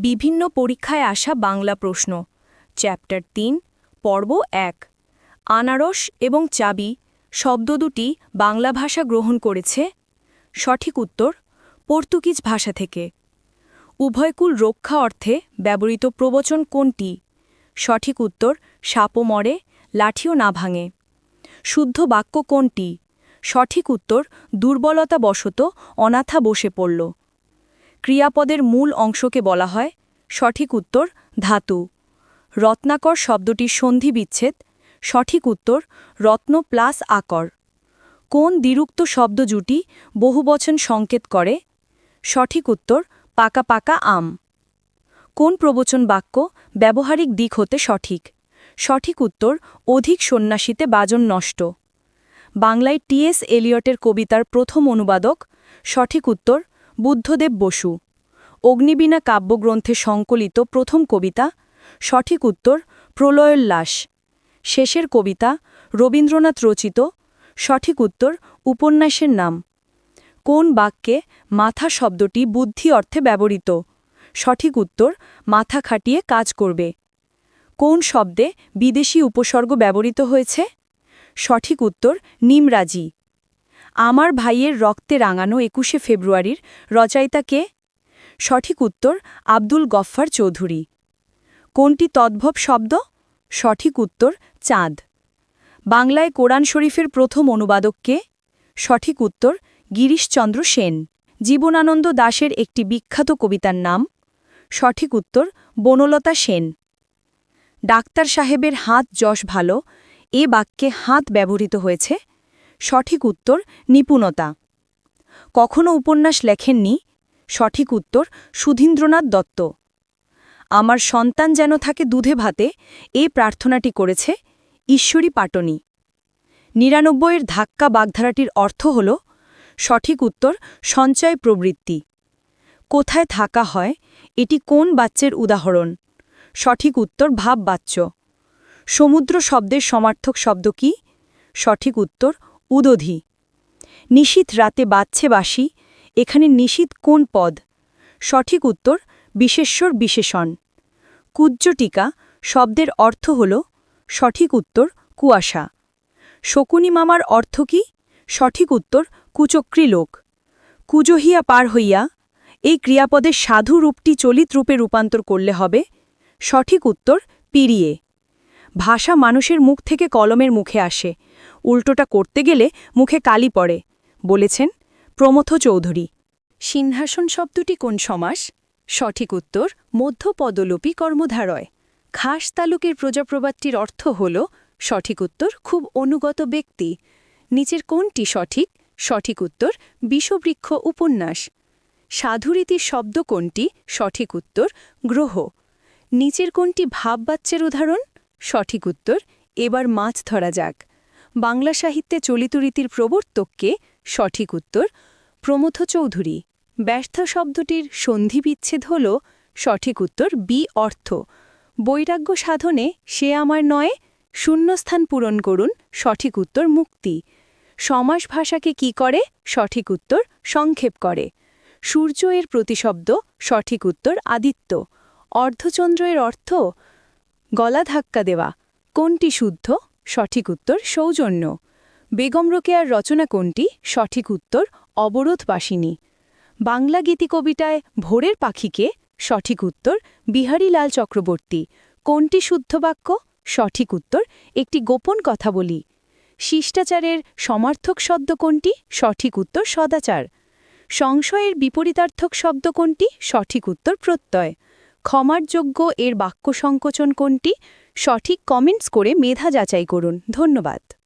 বিভিন্ন পরীক্ষায় আসা বাংলা প্রশ্ন চ্যাপ্টার ৩ পর্ব ১ আনারস এবং চাবি শব্দ দুটি বাংলা ভাষা গ্রহণ করেছে সঠিক উত্তর পর্তুগিজ ভাষা থেকে উভয়কুল রক্ষা অর্থে ব্যবহৃত প্রবচন কোনটি সঠিক উত্তর সাপও মরে লাঠিও না ভাঙে শুদ্ধ বাক্য কোনটি সঠিক উত্তর দুর্বলতাবশত অনাথা বসে পড়ল ক্রিয়াপদের মূল অংশকে বলা হয় সঠিক উত্তর ধাতু রত্নাকর শব্দটির সন্ধি বিচ্ছেদ সঠিক উত্তর রত্ন প্লাস আকর কোন দ্বিরুক্ত শব্দ জুটি বহুবচন সংকেত করে সঠিক উত্তর পাকা পাকা আম কোন প্রবচন বাক্য ব্যবহারিক দিক হতে সঠিক সঠিক উত্তর অধিক সন্ন্যাসীতে বাজন নষ্ট বাংলায় টি.এস. এলিয়টের কবিতার প্রথম অনুবাদক সঠিক উত্তর বুদ্ধদেব বসু অগ্নিবীণা কাব্যগ্রন্থে সংকলিত প্রথম কবিতা সঠিক উত্তর প্রলয়োল্লাস শেষের কবিতা রবীন্দ্রনাথ রচিত সঠিক উত্তর উপন্যাসের নাম কোন বাক্যে মাথা শব্দটি বুদ্ধি অর্থে ব্যবহৃত সঠিক উত্তর মাথা খাটিয়ে কাজ করবে কোন শব্দে বিদেশি উপসর্গ ব্যবহৃত হয়েছে সঠিক উত্তর নিমরাজি আমার ভাইয়ের রক্তে রাঙানো ২১শে ফেব্রুয়ারির রচয়িতা কে সঠিক উত্তর আব্দুল গফফার চৌধুরী কোনটি তদ্ভব শব্দ সঠিক উত্তর চাঁদ বাংলায় কোরআন শরীফের প্রথম অনুবাদক কে সঠিক উত্তর গিরিশচন্দ্র সেন জীবনানন্দ দাশের একটি বিখ্যাত কবিতার নাম সঠিক উত্তর বনলতা সেন ডাক্তার সাহেবের হাত যশ ভালো এ বাক্যে হাত ব্যবহৃত হয়েছে সঠিক উত্তর নিপুণতা কখনো উপন্যাস লেখেননি সঠিক উত্তর সুধীন্দ্রনাথ দত্ত আমার সন্তান যেন থাকে দুধে ভাতে এ প্রার্থনাটি করেছে ঈশ্বরী পাটনি ৯৯-এর ধাক্কা বাগধারাটির অর্থ হল সঠিক উত্তর সঞ্চয় প্রবৃত্তি কোথায় থাকা হয় এটি কোন বাচ্যের উদাহরণ সঠিক উত্তর ভাববাচ্য সমুদ্র শব্দের সমার্থক শব্দ কি সঠিক উত্তর উদধি নিশীথ রাতে বাজছে বাঁশি এখানে নিশীথ কোন পদ সঠিক উত্তর বিশেষ্যর বিশেষণ কুজ্জটিকা শব্দের অর্থ হল সঠিক উত্তর কুয়াশা শকুনি মামার অর্থ কি সঠিক উত্তর কুচক্রী লোক কুজহিয়া পার হইয়া এই ক্রিয়াপদের সাধু রূপটি চলিত রূপে রূপান্তর করলে হবে সঠিক উত্তর পিরিয়ে ভাষা মানুষের মুখ থেকে কলমের মুখে আসে উল্টোটা করতে গেলে মুখে কালি পড়ে বলেছেন প্রমথ চৌধুরী সিংহাসন শব্দটি কোন সমাস সঠিক উত্তর মধ্যপদলোপী কর্মধারয় খাস তালুকের প্রজাপ্রবাদটির অর্থ হল সঠিক উত্তর খুব অনুগত ব্যক্তি নিচের কোনটি সঠিক সঠিক উত্তর বিষবৃক্ষ উপন্যাস সাধুরীতির শব্দ কোনটি সঠিক উত্তর গ্রহ নিচের কোনটি ভাববাচ্যের উদাহরণ সঠিক উত্তর এবার মাছ ধরা যাক বাংলা সাহিত্যে চলিত রীতির প্রবর্তককে সঠিক উত্তর প্রমথ চৌধুরী ব্যর্থ শব্দটির সন্ধি বিচ্ছেদ হল সঠিক উত্তর বি অর্থ বৈরাগ্য সাধনে সে আমার নয় শূন্যস্থান পূরণ করুন সঠিক উত্তর মুক্তি সমাস ভাষাকে কি করে সঠিক উত্তর সংক্ষেপ করে সূর্য এর প্রতিশব্দ সঠিক উত্তর আদিত্য অর্ধচন্দ্র এর অর্থ গলা ধাক্কা দেওয়া কোনটি শুদ্ধ সঠিক উত্তর সৌজন্য বেগম রোকেয়ার রচনা কোনটি সঠিক উত্তর অবরোধবাসিনী বাংলা গীতি কবিতায় ভোরের পাখিকে সঠিক উত্তর বিহারীলাল চক্রবর্তী কোনটি শুদ্ধ বাক্য সঠিক উত্তর একটি গোপন কথা বলি শিষ্টাচারের সমার্থক শব্দ কোনটি সঠিক উত্তর সদাচার সংশয়ের বিপরীতার্থক শব্দ কোনটি সঠিক উত্তর প্রত্যয় ক্ষমার যোগ্য এর বাক্য সংকোচন কোনটি সঠিক কমেন্টস করে মেধা যাচাই করুন ধন্যবাদ